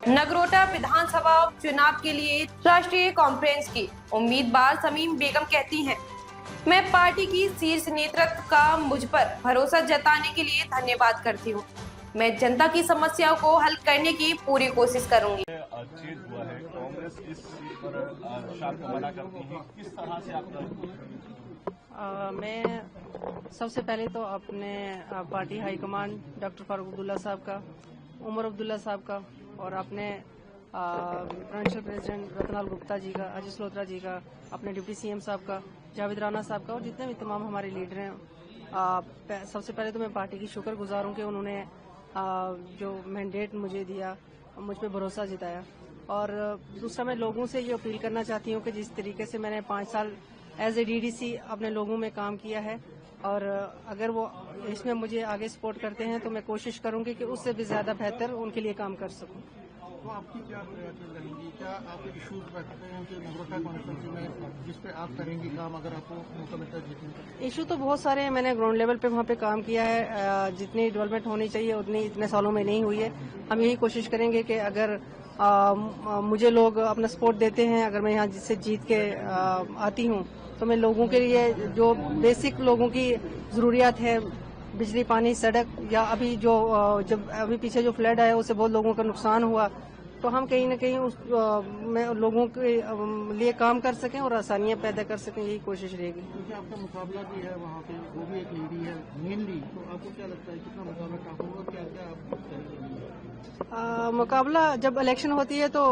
नगरोटा विधानसभा उपचुनाव के लिए राष्ट्रीय कॉन्फ्रेंस की उम्मीदवार शमीम बेगम कहती हैं, मैं पार्टी की शीर्ष नेतृत्व का मुझ पर भरोसा जताने के लिए धन्यवाद करती हूं। मैं जनता की समस्याओं को हल करने की पूरी कोशिश करूंगी। जीत हुआ है, कांग्रेस इस सीट पर शाम को मना करती है, किस तरह से आप मैं सबसे पहले तो अपने party high command doctor Farooq Abdullah साहब का, उमर अब्दुल्ला साहब का और अपने प्रोविंशियल प्रेसिडेंट रतनलाल गुप्ता जी का, अजीज लोत्रा जी का, अपने डिप्टी सीएम साहब का, जावेद राना साहब का और जितने भी तमाम हमारे लीडर हैं, सबसे पहले तो मैं पार्टी की शुक्रगुजार हूं कि उन्होंने जो मैंडेट मुझे दिया, मुझ पर भरोसा जताया। और दूसरा मैं लोगों से ये अपील करना चाहती हूँ कि जिस तरीके से मैंने 5 साल एज ए डीडीसी अपने लोगों में काम किया है और अगर वो इसमें मुझे आगे सपोर्ट करते हैं तो मैं कोशिश करूंगी कि उससे भी ज्यादा बेहतर उनके लिए काम कर सकूं। तो आपकी क्या रहेंगी, क्या आपके इशूज रखते हैं कि नगरोटा कॉन्फ्रेंस में जिस पे आप करेंगी काम अगर आपको मौका मिलता है जीतने का? इशू तो बहुत सारे हैं, मैंने ग्राउंड लेवल पे वहाँ पे काम किया है, जितनी डेवलपमेंट होनी चाहिए उतनी इतने सालों में नहीं हुई है। हम यही कोशिश करेंगे कि अगर मुझे लोग अपना सपोर्ट देते हैं, अगर मैं यहाँ जिससे जीत के आती हूँ तो मैं लोगों के लिए जो बेसिक लोगों की जरूरियात है, बिजली, पानी, सड़क, या अभी जो जब अभी पीछे जो फ्लड आया उससे बहुत लोगों का नुकसान हुआ, तो हम कहीं न कहीं उस में लोगों के लिए काम कर सकें और आसानियां पैदा कर सकें, यही कोशिश रहेगी। क्योंकि आपका मुकाबला भी है वहाँ पे, वो भी एक लेडी है मेनली, तो आपको क्या लगता है कितना मुकाबला टफ होगा, क्या क्या आप मुकाबला जब इलेक्शन होती है तो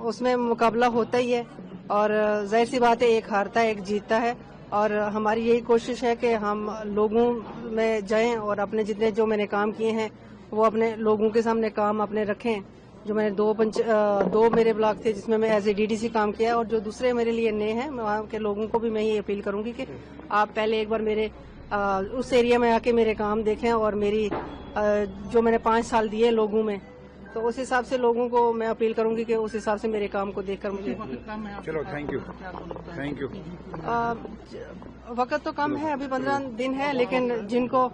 उसमें मुकाबला होता ही है और जाहिर सी बात है, एक हारता है एक जीतता है और हमारी यही कोशिश है कि हम लोगों में जाएं और अपने जितने जो मैंने काम किए हैं वो अपने लोगों के सामने काम अपने रखें। जो मैंने दो मेरे ब्लॉक थे जिसमें मैं एज ए डीडीसी काम किया और जो दूसरे मेरे लिए नए हैं, मैं वहाँ के लोगों को भी मैं ये अपील करूंगी कि आप पहले एक बार मेरे उस एरिया में आके मेरे काम देखें और मेरी जो मैंने 5 साल दिए लोगों में, तो उस हिसाब से लोगों को मैं अपील करूंगी कि उस हिसाब से मेरे काम को देखकर मुझे। चलो, थैंक यू। वक्त तो कम है, अभी 15 दिन है, लेकिन जिनको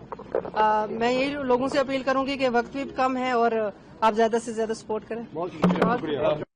मैं यही लोगों से अपील करूंगी कि वक्त भी कम है और आप ज्यादा से ज्यादा सपोर्ट करें। बहुत शुक्रिया।